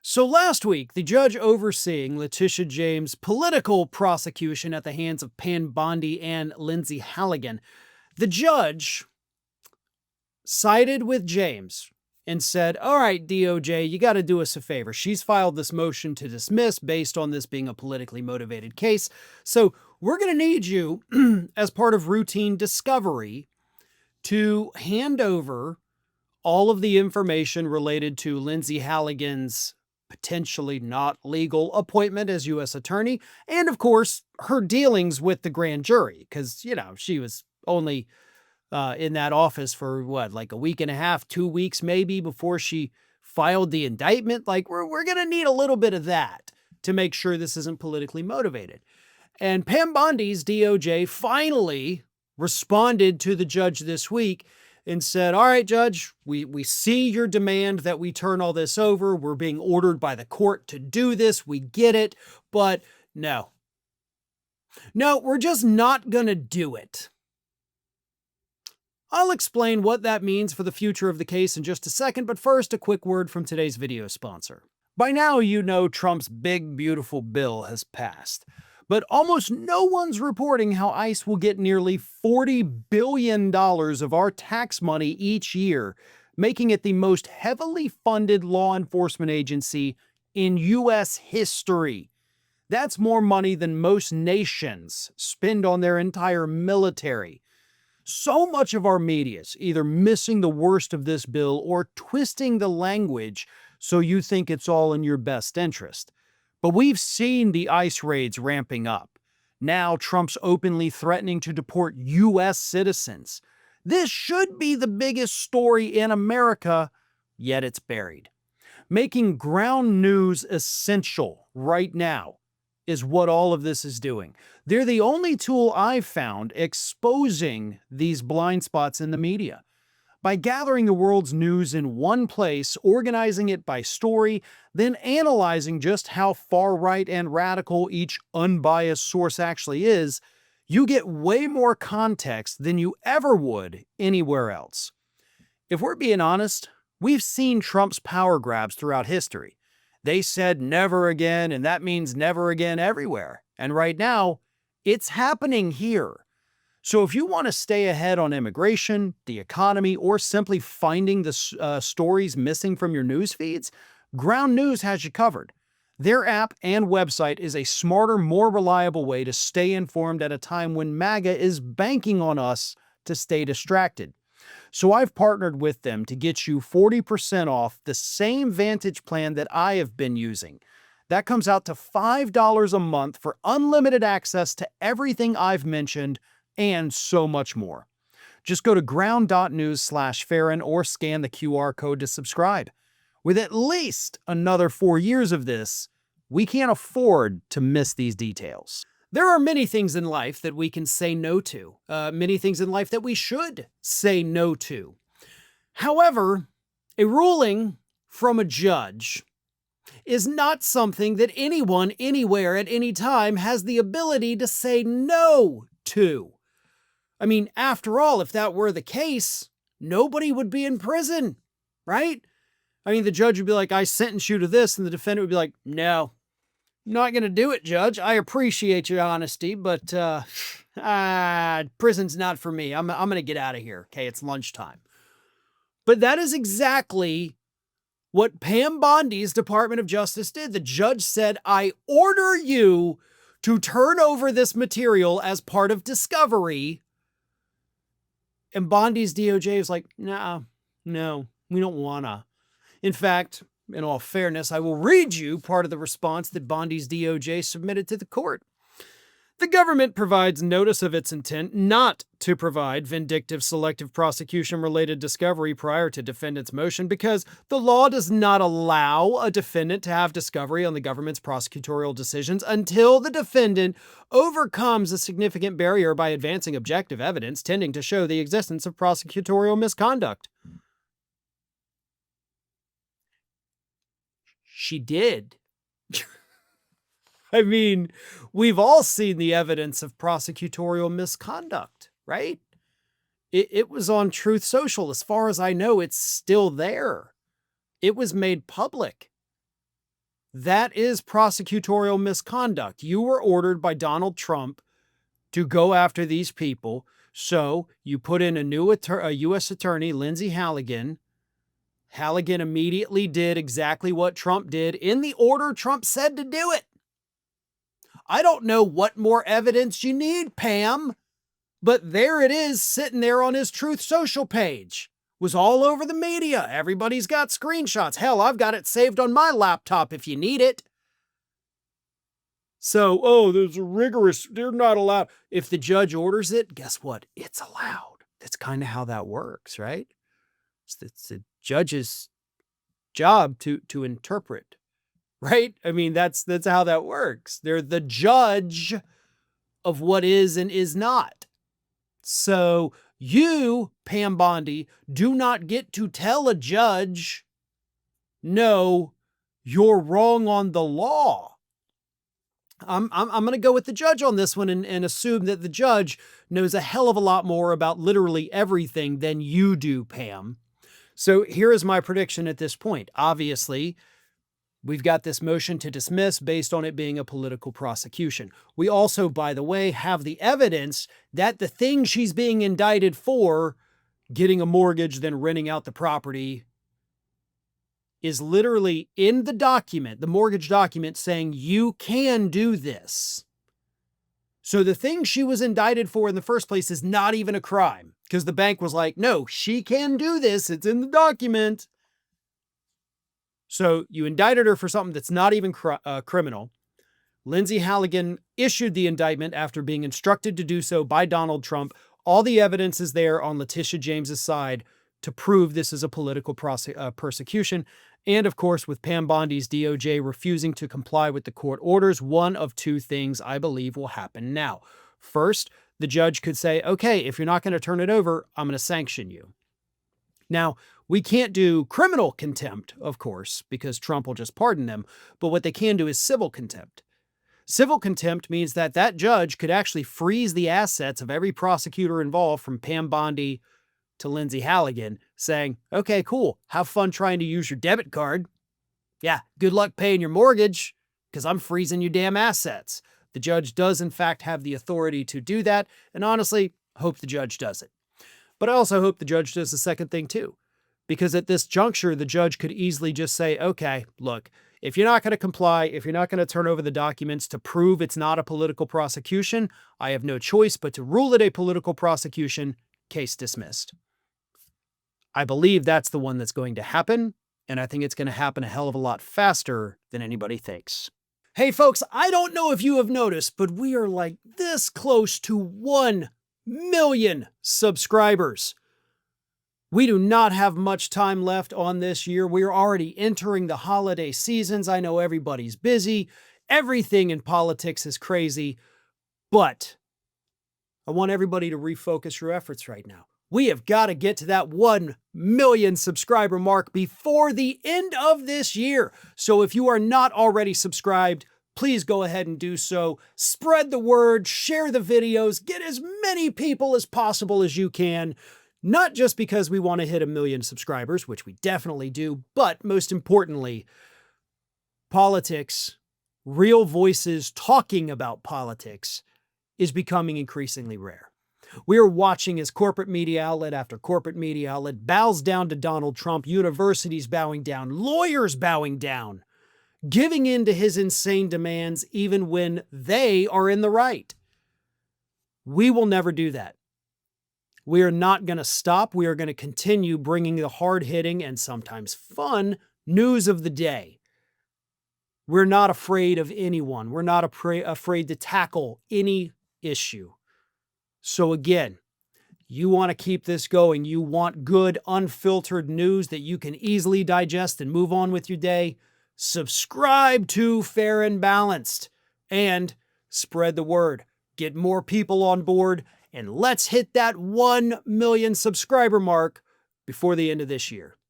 So last week, the judge overseeing Letitia James' political prosecution at the hands of Bondi and Lindsey Halligan, the judge sided with James and said, all right, DOJ, you got to do us a favor. She's filed this motion to dismiss based on this being a politically motivated case. So we're going to need you, as part of routine discovery, to hand over all of the information related to Lindsey Halligan's potentially not legal appointment as U.S. attorney, and of course, her dealings with the grand jury, because, she was only in that office for like a week and a half, 2 weeks maybe, before she filed the indictment. Like, we're going to need a little bit of that to make sure this isn't politically motivated. And Pam Bondi's DOJ finally responded to the judge this week and said, all right, Judge, we see your demand that we turn all this over. We're being ordered by the court to do this. We get it. But no, we're just not going to do it. I'll explain what that means for the future of the case in just a second, but first, a quick word from today's video sponsor. By now, you know Trump's big, beautiful bill has passed. But almost no one's reporting how ICE will get nearly $40 billion of our tax money each year, making it the most heavily funded law enforcement agency in U.S. history. That's more money than most nations spend on their entire military. So much of our media is either missing the worst of this bill or twisting the language so you think it's all in your best interest. But we've seen the ICE raids ramping up. Now Trump's openly threatening to deport U.S. citizens. This should be the biggest story in America, yet it's buried. Making ground news essential right now is what all of this is doing. They're the only tool I've found exposing these blind spots in the media. By gathering the world's news in one place, organizing it by story, then analyzing just how far right and radical each unbiased source actually is, you get way more context than you ever would anywhere else. If we're being honest, we've seen Trump's power grabs throughout history. They said never again, and that means never again everywhere. And right now, it's happening here. So if you want to stay ahead on immigration, the economy, or simply finding the stories missing from your news feeds, Ground News has you covered. Their app and website is a smarter, more reliable way to stay informed at a time when MAGA is banking on us to stay distracted. So I've partnered with them to get you 40% off the same Vantage plan that I have been using. That comes out to $5 a month for unlimited access to everything I've mentioned, and so much more. Just go to ground.news/Farron or scan the QR code to subscribe. With at least another 4 years of this, we can't afford to miss these details. There are many things in life that we can say no to, many things in life that we should say no to. However, a ruling from a judge is not something that anyone, anywhere, at any time has the ability to say no to. I mean, after all, if that were the case, nobody would be in prison, right? I mean, the judge would be like, I sentence you to this, and the defendant would be like, no, I'm not going to do it, Judge. I appreciate your honesty, but prison's not for me. I'm going to get out of here. Okay, it's lunchtime. But that is exactly what Pam Bondi's Department of Justice did. The judge said, I order you to turn over this material as part of discovery. And Bondi's DOJ is like, no, we don't wanna. In fact, in all fairness, I will read you part of the response that Bondi's DOJ submitted to the court. The government provides notice of its intent not to provide vindictive selective prosecution-related discovery prior to defendant's motion because the law does not allow a defendant to have discovery on the government's prosecutorial decisions until the defendant overcomes a significant barrier by advancing objective evidence tending to show the existence of prosecutorial misconduct. She did. I mean, we've all seen the evidence of prosecutorial misconduct, right? It was on Truth Social. As far as I know, it's still there. It was made public. That is prosecutorial misconduct. You were ordered by Donald Trump to go after these people. So you put in a U.S. attorney, Lindsey Halligan. Halligan immediately did exactly what Trump did in the order Trump said to do it. I don't know what more evidence you need, Pam, but there it is sitting there on his Truth Social page. Was all over the media. Everybody's got screenshots. Hell, I've got it saved on my laptop if you need it. So, there's a rigorous, they're not allowed. If the judge orders it, guess what? It's allowed. That's kind of how that works, right? It's the judge's job to interpret, right? I mean, that's how that works. They're the judge of what is and is not. So you, Pam Bondi, do not get to tell a judge, no, you're wrong on the law. I'm going to go with the judge on this one and assume that the judge knows a hell of a lot more about literally everything than you do, Pam. So here is my prediction at this point. Obviously, we've got this motion to dismiss based on it being a political prosecution. We also, by the way, have the evidence that the thing she's being indicted for, getting a mortgage, then renting out the property, is literally in the document, the mortgage document, saying you can do this. So the thing she was indicted for in the first place is not even a crime, because the bank was like, no, she can do this. It's in the document. So you indicted her for something that's not even criminal. Lindsey Halligan issued the indictment after being instructed to do so by Donald Trump. All the evidence is there on Letitia James's side to prove this is a political persecution. And of course, with Pam Bondi's DOJ refusing to comply with the court orders, one of two things I believe will happen now. First, the judge could say, okay, if you're not going to turn it over, I'm going to sanction you. Now, we can't do criminal contempt, of course, because Trump will just pardon them. But what they can do is civil contempt. Civil contempt means that that judge could actually freeze the assets of every prosecutor involved, from Pam Bondi to Lindsey Halligan, saying, okay, cool, have fun trying to use your debit card. Yeah, good luck paying your mortgage, because I'm freezing your damn assets. The judge does, in fact, have the authority to do that, and honestly, hope the judge does it. But I also hope the judge does the second thing too, because at this juncture, the judge could easily just say, okay, look, if you're not going to comply, if you're not going to turn over the documents to prove it's not a political prosecution, I have no choice but to rule it a political prosecution, case dismissed. I believe that's the one that's going to happen, and I think it's going to happen a hell of a lot faster than anybody thinks. Hey folks, I don't know if you have noticed, but we are like this close to 1 million subscribers. We do not have much time left on this year. We're already entering the holiday seasons. I know everybody's busy. Everything in politics is crazy, but I want everybody to refocus your efforts right now. We have got to get to that 1 million subscriber mark before the end of this year. So if you are not already subscribed, please go ahead and do so. Spread the word, share the videos, get as many people as possible as you can. Not just because we want to hit 1 million subscribers, which we definitely do, but most importantly, politics, real voices talking about politics, is becoming increasingly rare. We are watching as corporate media outlet after corporate media outlet bows down to Donald Trump, universities bowing down, lawyers bowing down, giving in to his insane demands even when they are in the right. We will never do that. We are not going to stop. We are going to continue bringing the hard-hitting and sometimes fun news of the day. We're not afraid of anyone. We're not afraid to tackle any issue. So again, you want to keep this going. You want good, unfiltered news that you can easily digest and move on with your day. Subscribe to Fair and Balanced and spread the word. Get more people on board, and let's hit that 1 million subscriber mark before the end of this year.